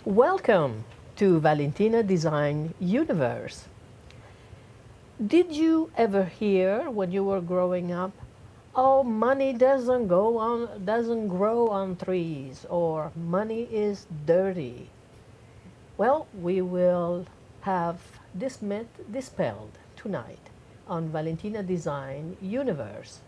Welcome to Valentina Design Universe. Did you ever hear when you were growing up, "Oh, money doesn't grow on trees," or "money is dirty"? Well, we will have this myth dispelled tonight on Valentina Design Universe.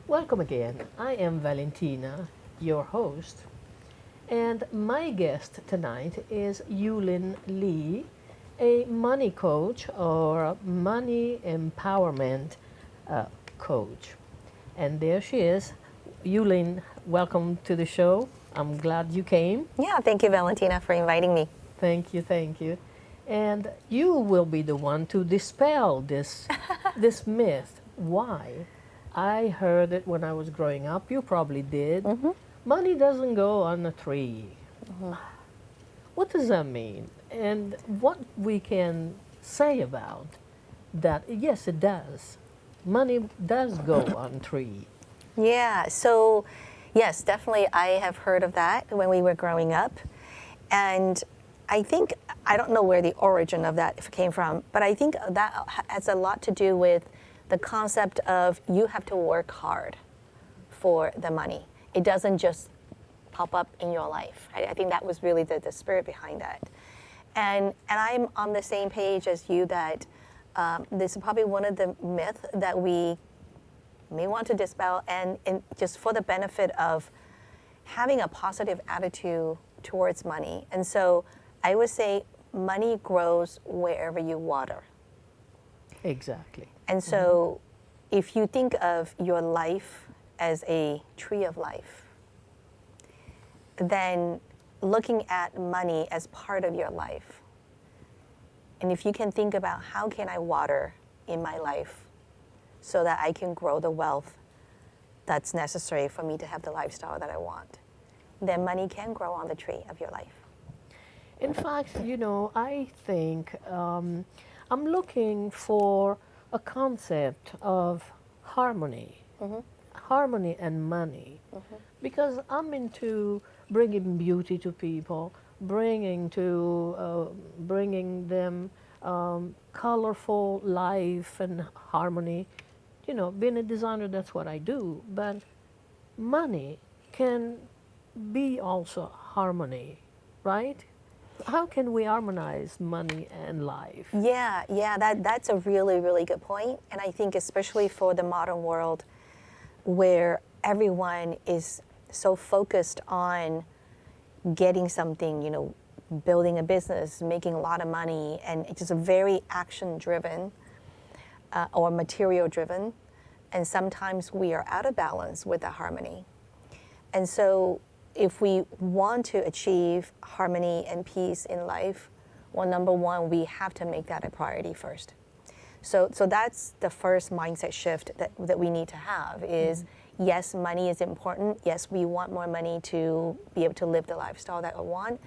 Welcome again. I am Valentina, your host, and my guest tonight is Yulin Lee, a money coach or money empowerment coach. And there she is. Yulin, welcome to the show. I'm glad you came. Yeah, thank you, Valentina, for inviting me. Thank you, thank you. And you will be the one to dispel this myth. Why? I heard it when I was growing up. You probably did. Money doesn't go on a tree. What does that mean? And what we can say about that? Yes, it does. Money does go on tree. Yeah, so yes, definitely I have heard of that when we were growing up. And I think, I don't know where the origin of that came from, but I think that has a lot to do with the concept of you have to work hard for the money. It doesn't just pop up in your life. I think that was really the spirit behind that. And I'm on the same page as you that this is probably one of the myths that we may want to dispel, and just for the benefit of having a positive attitude towards money. And so I would say money grows wherever you water. Exactly. And so if you think of your life as a tree of life, then looking at money as part of your life, and if you can think about how can I water in my life so that I can grow the wealth that's necessary for me to have the lifestyle that I want, then money can grow on the tree of your life. In fact, I think I'm looking for a concept of harmony, harmony and money, because I'm into bringing beauty to people, bringing them colorful life and harmony. Being a designer, that's what I do. But money can be also harmony, right? How can we harmonize money and life? Yeah, that's a really, really good point. And I think especially for the modern world where everyone is so focused on getting something, building a business, making a lot of money, and it's just very action driven or material driven. And sometimes we are out of balance with the harmony. And so if we want to achieve harmony and peace in life, well, number one, we have to make that a priority first. So that's the first mindset shift that we need to have is, yes, money is important. Yes, we want more money to be able to live the lifestyle that we want.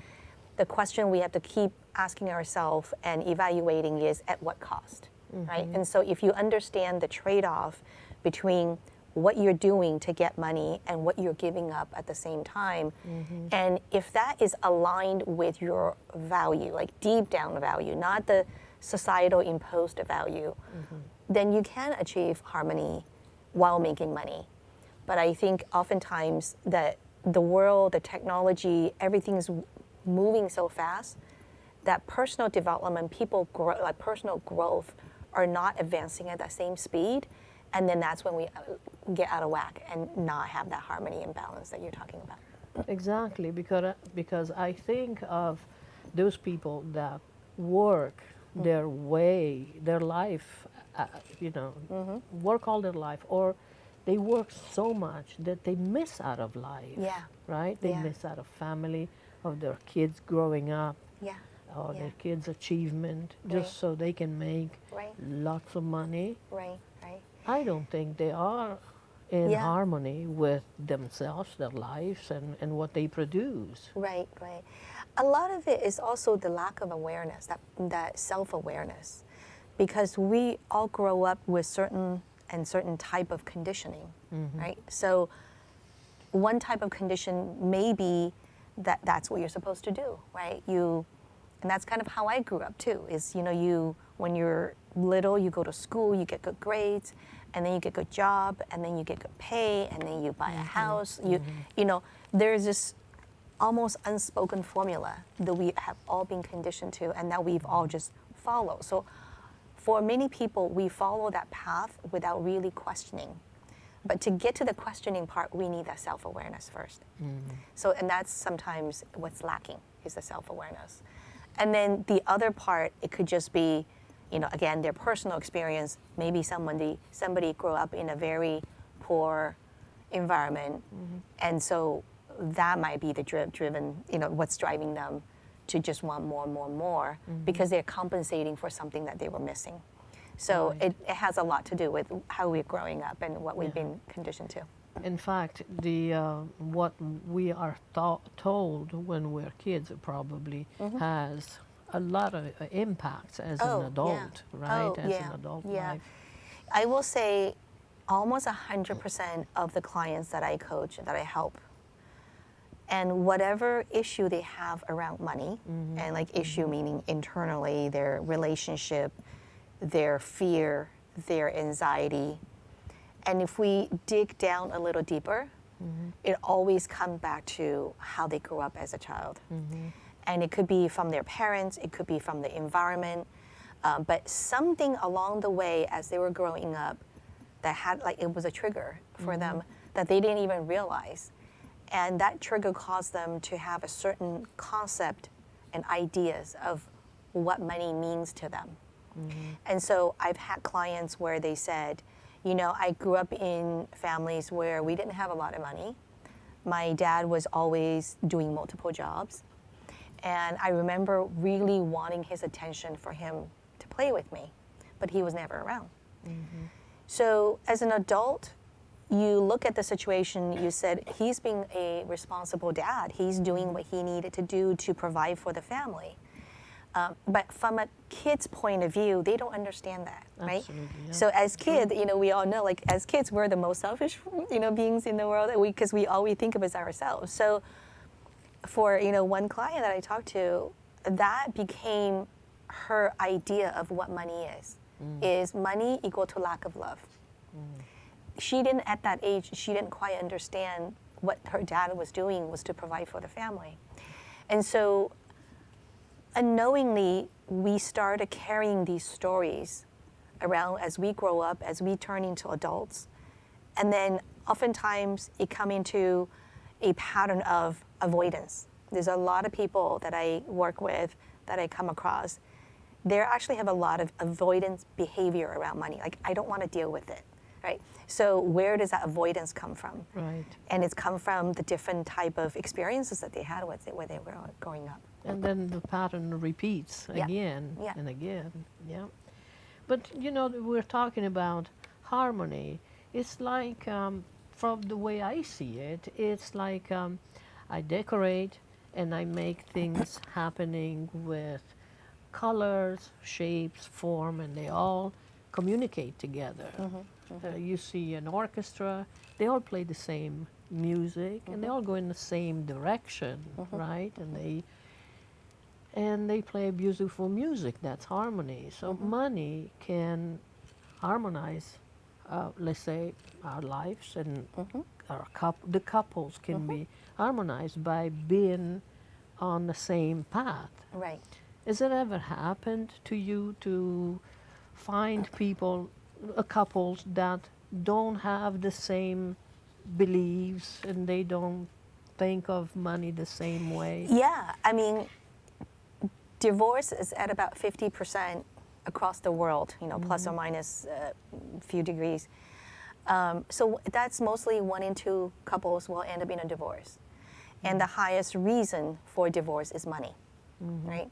The question we have to keep asking ourselves and evaluating is at what cost, right? And so if you understand the trade-off between what you're doing to get money and what you're giving up at the same time, and if that is aligned with your value, like deep down value, not the societal imposed value, then you can achieve harmony while making money. But I think oftentimes that the world, the technology, everything's moving so fast that personal development, personal growth are not advancing at that same speed. And then that's when we get out of whack and not have that harmony and balance that you're talking about. Exactly, because I think of those people that work their life, work all their life, or they work so much that they miss out of life. Yeah. Right? They Yeah. miss out of family, of their kids growing up, Yeah. or Yeah. their kids' achievement, Right. just so they can make Right. lots of money. Right. Right. I don't think they are in Yeah. harmony with themselves, their lives, and what they produce. Right, right. A lot of it is also the lack of awareness, that self-awareness, because we all grow up with certain type of conditioning, right? So one type of condition may be that that's what you're supposed to do, right? And that's kind of how I grew up too. Is when you're little, you go to school, you get good grades, and then you get good job, and then you get good pay, and then you buy a house. There's this almost unspoken formula that we have all been conditioned to, and that we've all just followed. So for many people, we follow that path without really questioning. But to get to the questioning part, we need that self-awareness first. So, and that's sometimes what's lacking, is the self-awareness. And then the other part, it could just be, again, their personal experience. Maybe somebody grew up in a very poor environment, and so that might be the driven, what's driving them to just want more and more and more, because they're compensating for something that they were missing. So Right. it has a lot to do with how we're growing up and what we've been conditioned to. In fact, what we are told when we're kids probably has a lot of impacts as Oh, an yeah. adult, right? Oh, As yeah. an adult Yeah. life. I will say almost 100% of the clients that I coach, that I help, and whatever issue they have around money, and like issue meaning internally, their relationship, their fear, their anxiety, and if we dig down a little deeper, it always comes back to how they grew up as a child. And it could be from their parents, it could be from the environment, but something along the way as they were growing up that had, like, it was a trigger for them that they didn't even realize. And that trigger caused them to have a certain concept and ideas of what money means to them. And so I've had clients where they said, I grew up in families where we didn't have a lot of money. My dad was always doing multiple jobs. And I remember really wanting his attention for him to play with me, but he was never around. So as an adult, you look at the situation, you said, he's being a responsible dad. He's doing what he needed to do to provide for the family. But from a kid's point of view, they don't understand that, right? Absolutely, yeah. So as kids, we all know, like, as kids, we're the most selfish, beings in the world, because all we think of is ourselves. So for, one client that I talked to, that became her idea of what money is money equal to lack of love. She didn't, at that age, she didn't quite understand what her dad was doing was to provide for the family. And so unknowingly, we started carrying these stories around as we grow up, as we turn into adults. And then oftentimes it come into a pattern of avoidance. There's a lot of people that I work with, that I come across, they actually have a lot of avoidance behavior around money. Like, I don't want to deal with it, right? So where does that avoidance come from? Right. And it's come from the different type of experiences that they had where they were growing up. And then the pattern repeats Yeah. again Yeah. and again. Yeah. But we're talking about harmony. It's like, from the way I see it, it's like I decorate and I make things happening with colors, shapes, form, and they all communicate together. You see an orchestra, they all play the same music and they all go in the same direction, right? And they play beautiful music. That's harmony. So money can harmonize, let's say, our lives, and the couples can be harmonized by being on the same path. Right. Has it ever happened to you to find couples that don't have the same beliefs and they don't think of money the same way? Yeah, I mean, divorce is at about 50% across the world, plus or minus a few degrees. So that's mostly 1 in 2 couples will end up in a divorce. And the highest reason for divorce is money, right?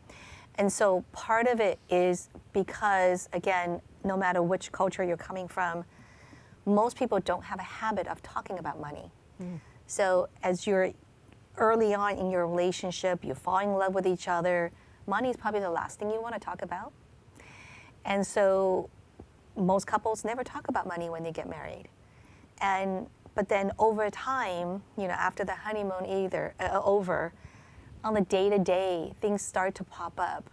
And so part of it is because, again, no matter which culture you're coming from, most people don't have a habit of talking about money. So as you're early on in your relationship, you fall in love with each other, money is probably the last thing you want to talk about. And so most couples never talk about money when they get married. But then over time, after the honeymoon over, on the day-to-day, things start to pop up.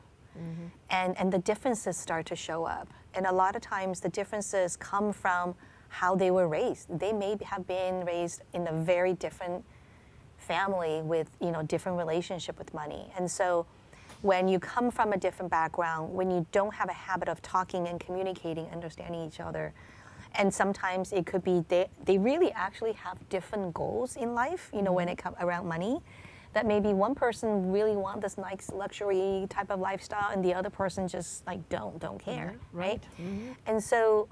And the differences start to show up. And a lot of times the differences come from how they were raised. They may have been raised in a very different family with different relationship with money. And so when you come from a different background, when you don't have a habit of talking and communicating, understanding each other, and sometimes it could be they really actually have different goals in life, when it comes around money, that maybe one person really want this nice luxury type of lifestyle and the other person just like don't care, right? And so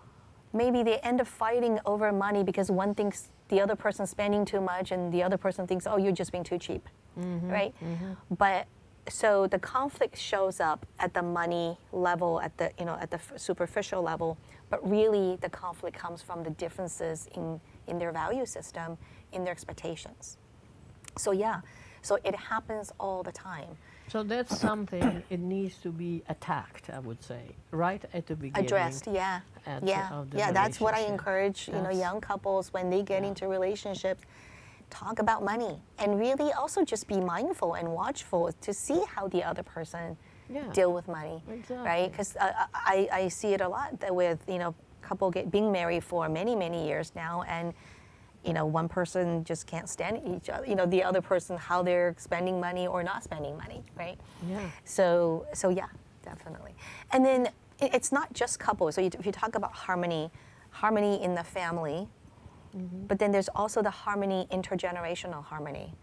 maybe they end up fighting over money because one thinks the other person's spending too much and the other person thinks, oh, you're just being too cheap, right? But so the conflict shows up at the money level, at the superficial level, but really the conflict comes from the differences in their value system, in their expectations. So so it happens all the time. So that's something it needs to be attacked, I would say, right at the beginning. Addressed, yeah. That's what I encourage, young couples when they get into relationships, talk about money and really also just be mindful and watchful to see how the other person deal with money, right? Because I see it a lot that with couple being married for many years now, and one person just can't stand each other, the other person, how they're spending money or not spending money, right? So yeah, definitely. And then it's not just couples. So if you talk about harmony in the family, but then there's also the harmony, intergenerational harmony.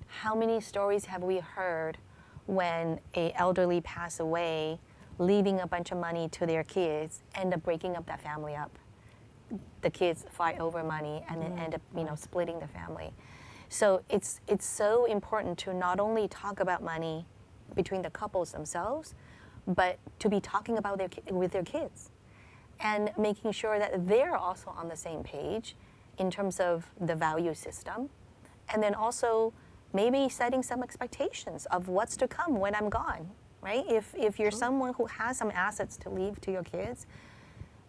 How many stories have we heard when a elderly pass away, leaving a bunch of money to their kids, end up breaking up that family up? The kids fight over money and then end up, splitting the family. So it's so important to not only talk about money between the couples themselves, but to be talking about with their kids and making sure that they're also on the same page in terms of the value system, and then also maybe setting some expectations of what's to come when I'm gone, right? If you're someone who has some assets to leave to your kids,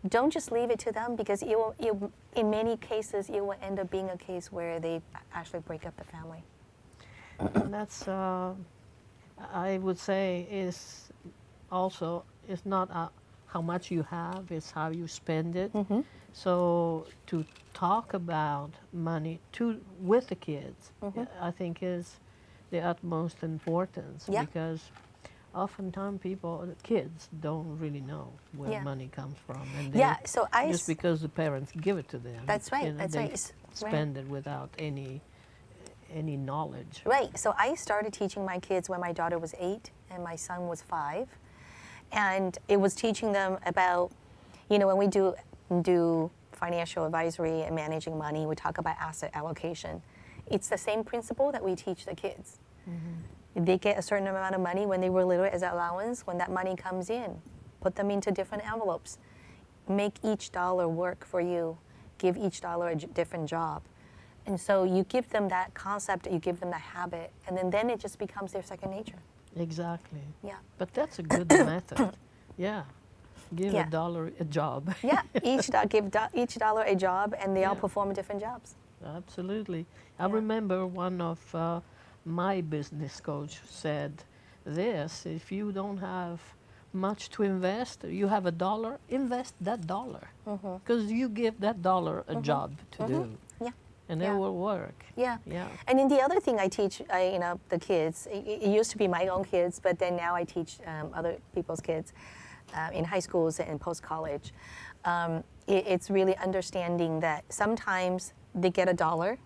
don't just leave it to them, because in many cases it will end up being a case where they actually break up the family. And that's, I would say, is not how much you have, it's how you spend it. So to talk about money with the kids, I think is the utmost importance, because oftentimes kids don't really know where money comes from, and just because the parents give it to them. That's right. They spend it without any knowledge. Right. So I started teaching my kids when my daughter was 8 and my son was 5, and it was teaching them about, when we do financial advisory and managing money, we talk about asset allocation. It's the same principle that we teach the kids. They get a certain amount of money when they were little as allowance. When that money comes in, put them into different envelopes. Make each dollar work for you. Give each dollar a different job. And so you give them that concept, you give them the habit, and then it just becomes their second nature. Exactly. Yeah. But that's a good method. Yeah. Give a dollar a job. Give each dollar a job, and they all perform different jobs. Absolutely. I remember one of my business coach said this: if you don't have much to invest, you have $1, invest that dollar, because you give that dollar a job to do. And it will work. Yeah. And then the other thing I teach, the kids, it used to be my own kids, but then now I teach other people's kids in high schools and post-college. It's really understanding that sometimes they get $1.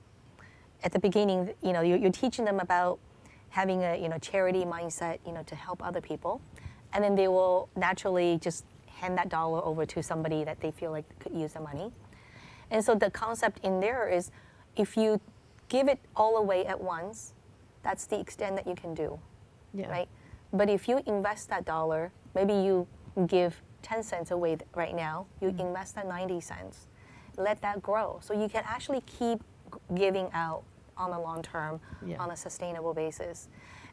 At the beginning, you're teaching them about having a charity mindset, to help other people. And then they will naturally just hand that dollar over to somebody that they feel like could use the money. And so the concept in there is, if you give it all away at once, that's the extent that you can do, right? But if you invest that dollar, maybe you give 10 cents away right now, you invest that 90 cents. let that grow. So you can actually keep giving out on the long term, Yeah. on a sustainable basis.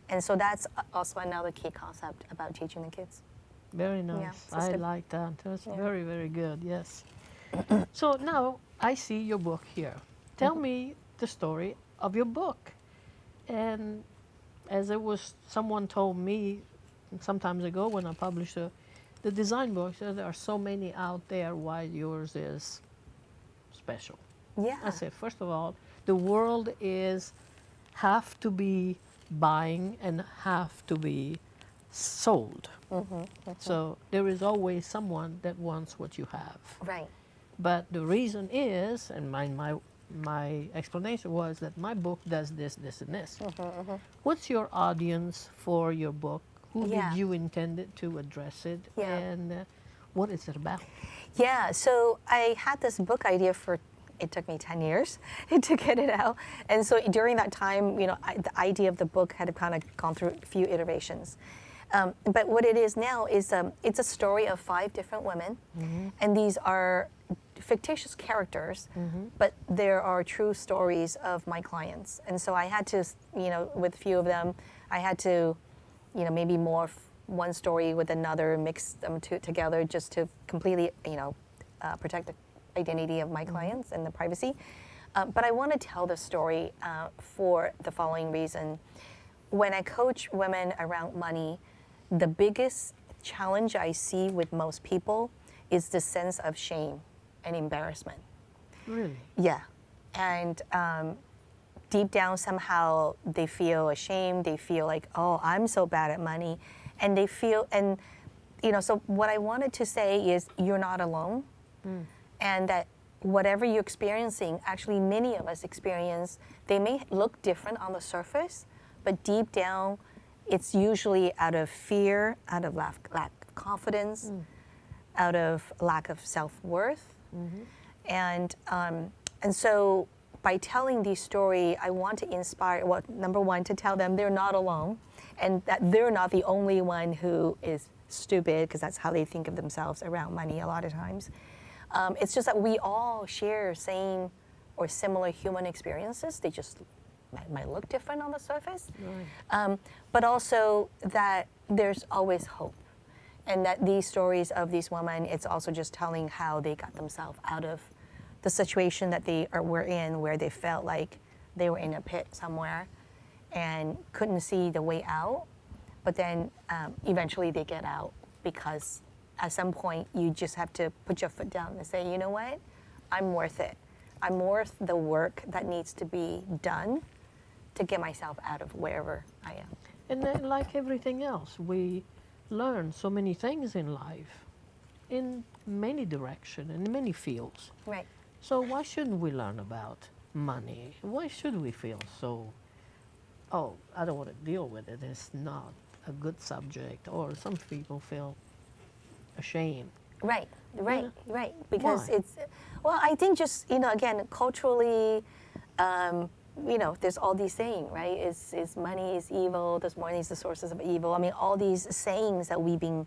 And so that's also another key concept about teaching the kids. Very nice. I like that. That's very, very good. Yes. So now I see your book here. Tell me the story of your book. And as it was, someone told me some times ago when I published the design book, so there are so many out there. Why yours is special? Yeah. I said, first of all, the world is have to be buying and have to be sold. So there is always someone that wants what you have. Right. But the reason is, and my explanation was that my book does this, this, and this. What's your audience for your book? Who Yeah. did you intend it to address it? Yeah. And what is it about? Yeah, so I had this book idea for, it took me 10 years to get it out. And so during that time, you know, the idea of the book had kind of gone through a few iterations. But what it is now is it's a story of 5 different women. And these are fictitious characters, but there are true stories of my clients. And so I had to, you know, with a few of them, I had to, you know, maybe morph one story with another, mix them together just to completely, you know, protect the identity of my clients and the privacy. But I want to tell the story for the following reason. When I coach women around money, the biggest challenge I see with most people is the sense of shame and embarrassment. Really? Yeah. And deep down, somehow they feel ashamed. They feel like, oh, I'm so bad at money. And they feel, and, you know, so what I wanted to say is you're not alone. And that whatever you're experiencing, actually many of us experience, they may look different on the surface, but deep down, it's usually out of fear, out of lack of confidence, out of lack of self-worth. And so by telling these stories, I want to inspire, well, number one, to tell them they're not alone and that they're not the only one who is stupid, because that's how they think of themselves around money a lot of times. It's just that we all share same or similar human experiences. They just might look different on the surface. Right. But also that there's always hope. And that these stories of these women, it's also just telling how they got themselves out of the situation that were in, where they felt like they were in a pit somewhere and couldn't see the way out. But then eventually they get out, because at some point you just have to put your foot down and say, you know what, I'm worth it. I'm worth the work that needs to be done to get myself out of wherever I am. And then, like everything else, we learn so many things in life, in many directions, in many fields. Right. So why shouldn't we learn about money? Why should we feel so, oh, I don't want to deal with it, it's not a good subject, or some people feel ashamed? Right, right, Yeah. right. Because Why? it's, well, I think just, you know, again, culturally, you know, there's all these sayings, right? Is money is evil, there's money is the sources of evil. I mean, all these sayings that we've been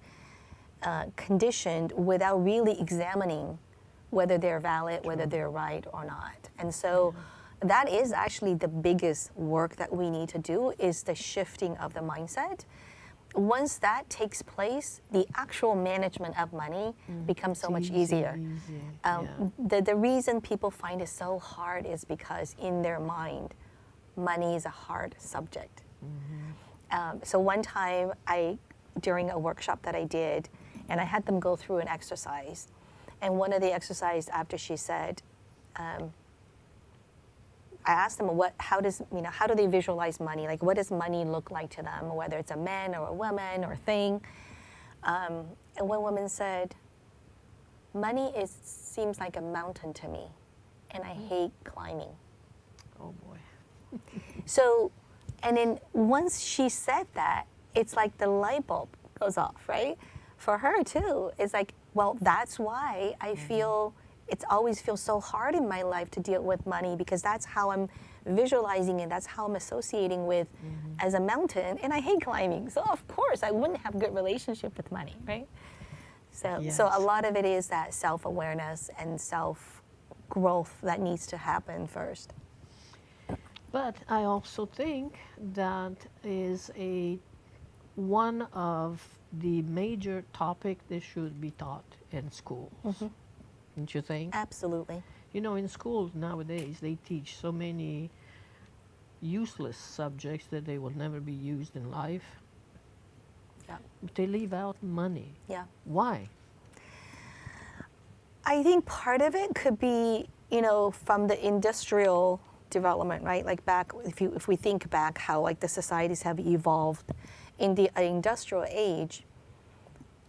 conditioned without really examining whether they're valid, whether they're right or not. And so that is actually the biggest work that we need to do, is the shifting of the mindset. Once that takes place, the actual management of money becomes so much easier. The reason people find it so hard is because in their mind, money is a hard subject. So one time, during a workshop that I did, and I had them go through an exercise, and one of the exercises after she said, I asked them how do they visualize money? Like, what does money look like to them, whether it's a man or a woman or a thing? And one woman said, money seems like a mountain to me, and I hate climbing. Oh boy. So, and then once she said that, it's like the light bulb goes off, right? For her too, it's like, well, that's why I feel it's always feels so hard in my life to deal with money, because that's how I'm visualizing it. That's how I'm associating with as a mountain, and I hate climbing. So of course I wouldn't have a good relationship with money, right? So Yes. so a lot of it is that self-awareness and growth that needs to happen first. But I also think that is one of the major topic that should be taught in schools. Don't you think? Absolutely. You know, in schools nowadays, they teach so many useless subjects that they will never be used in life. Yeah. But they leave out money. Yeah. Why? I think part of it could be, you know, from the industrial development, right? Like back, if we think back how like the societies have evolved in the industrial age,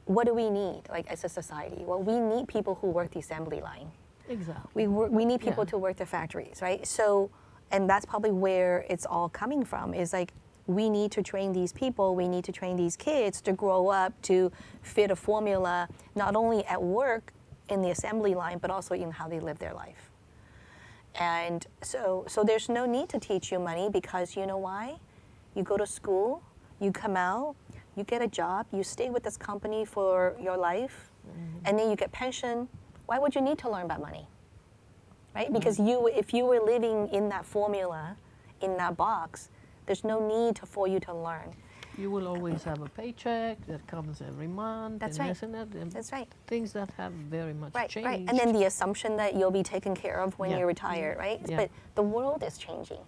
what do we need like as a society? Well, we need people who work the assembly line. Exactly. We need people Yeah. to work the factories, right? So, and that's probably where it's all coming from is like, we need to train these people, we need to train these kids to grow up to fit a formula, not only at work in the assembly line, but also in how they live their life. And so there's no need to teach you money because you know why? You go to school, you come out, you get a job, you stay with this company for your life, and then you get pension. Why would you need to learn about money? Right? Because if you were living in that formula, in that box, there's no need for you to learn. You will always have a paycheck that comes every month. That's and right. this and that, and That's right. things that have very much Right, changed. right. And then the assumption that you'll be taken care of when Yeah. you're retired, right? Yeah. But the world is changing,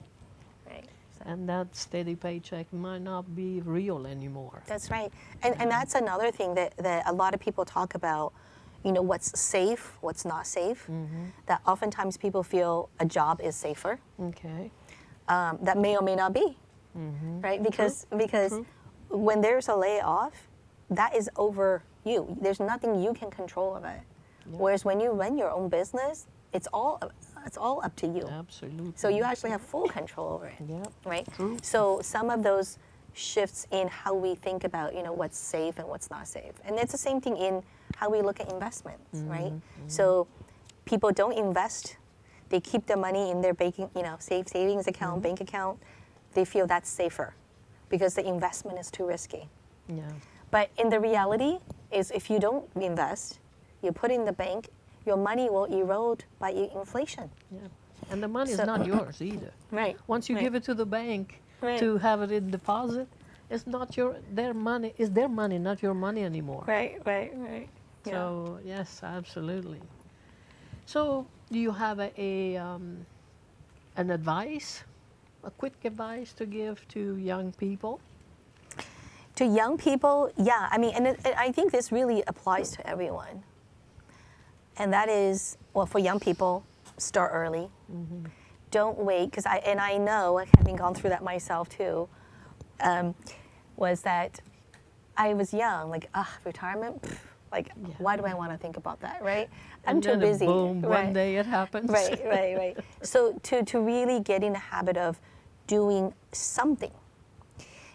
right? So And that steady paycheck might not be real anymore. that's right. And that's another thing that a lot of people talk about, you know, what's safe, what's not safe. That oftentimes people feel a job is safer. Okay. That may or may not be, right? Because True. when there's a layoff, that is over you. There's nothing you can control of it. Yeah. Whereas when you run your own business, it's all up to you. Absolutely. So you actually have full control over it, Yeah. right? True. So some of those shifts in how we think about, you know, what's safe and what's not safe. And it's the same thing in how we look at investments, right? So people don't invest. They keep their money in their banking, you know, savings account, bank account. They feel that's safer because the investment is too risky. Yeah. But in the reality is if you don't invest, you put in the bank, your money will erode by inflation. Yeah. And the money is So- not yours either. Right. Once you right. give it to the bank Right. to have it in deposit, it's not their money. It's their money, not your money anymore. Right, right, right. Yeah. So yes, absolutely. So do you have an advice, a quick advice to give to young people? To young people, yeah. I mean, and I think this really applies to everyone. And that is, well, for young people, start early. Don't wait, because I know, having gone through that myself too, was that I was young, like, retirement, pff, like, Yeah. why do I want to think about that, right? I'm And too then busy. boom, right. one day it happens. Right. So to really get in the habit of doing something.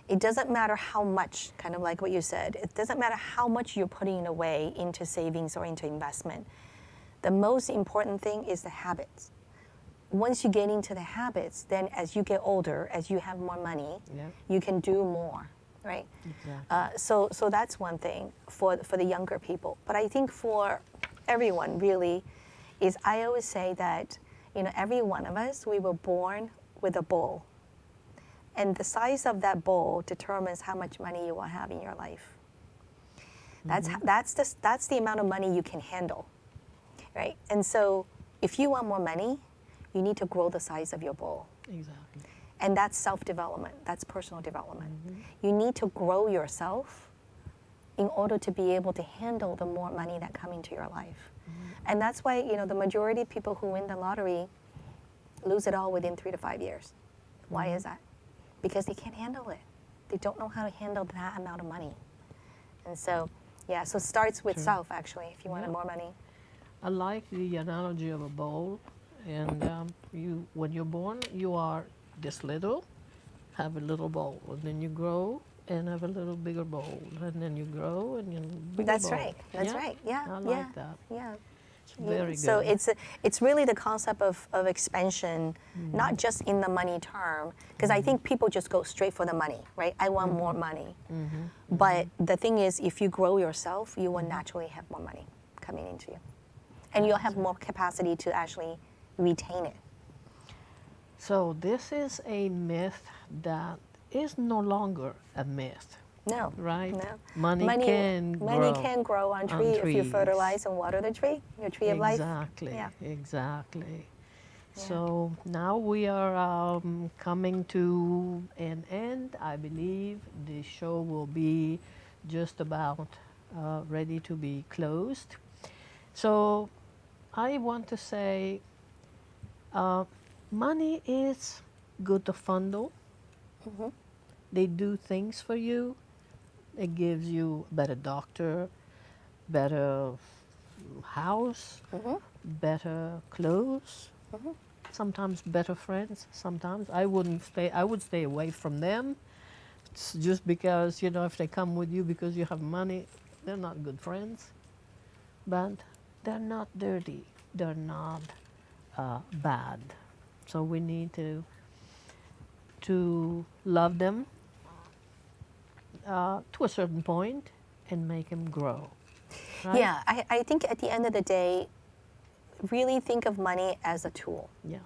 It doesn't matter how much, kind of like what you said, it doesn't matter how much you're putting away into savings or into investment. The most important thing is the habits. Once you get into the habits, then as you get older, as you have more money, Yeah. you can do more, right? Exactly. So that's one thing for the younger people. But I think for everyone really is I always say that, you know, every one of us, we were born with a bowl. And the size of that bowl determines how much money you will have in your life. That's the amount of money you can handle, right? And so if you want more money, you need to grow the size of your bowl. Exactly. And that's self-development. That's personal development. You need to grow yourself in order to be able to handle the more money that come into your life. And that's why, you know, the majority of people who win the lottery lose it all within 3 to 5 years. Why is that? Because they can't handle it. They don't know how to handle that amount of money. And so, yeah, so it starts with True. self, actually, if you wanted Yeah. more money. I like the analogy of a bowl, and when you're born, you are this little, have a little bowl, and then you grow and have a little bigger bowl, and then you grow and you bigger That's bowl. right. That's right. Yeah. I yeah. like that. Yeah. It's very good. So it's really the concept of expansion, not just in the money term, because I think people just go straight for the money, right? I want more money. But the thing is, if you grow yourself, you will naturally have more money coming into you. And you'll have more capacity to actually retain it. So this is a myth that is no longer a myth, No, right? no. Money can money grow can grow on on tree if you trees. fertilize and water the tree, your tree of life. Exactly, Yeah. exactly. Yeah. So now we are coming to an end. I believe the show will be just about ready to be closed. So I want to say money is good to fondle. They do things for you. It gives you a better doctor, better house, better clothes, sometimes better friends. Sometimes I wouldn't stay. I would stay away from them, just because if they come with you because you have money, they're not good friends. But they're not dirty. They're not bad. So we need to love them to a certain point and make them grow. Right? Yeah, I think at the end of the day, really think of money as a tool Yeah,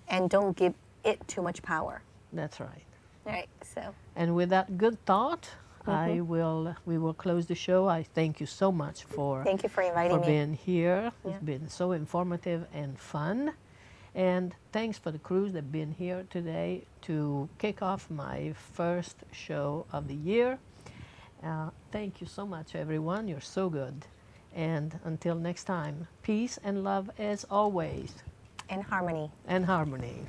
and don't give it too much power. that's right. All right, so And with that good thought, we will close the show. I thank you so much for thank you for inviting me. being here. Yeah. It's been so informative and fun. And thanks for the crews that have been here today to kick off my first show of the year. Thank you so much, everyone. You're so good. And until next time, peace and love as always, In harmony. and harmony.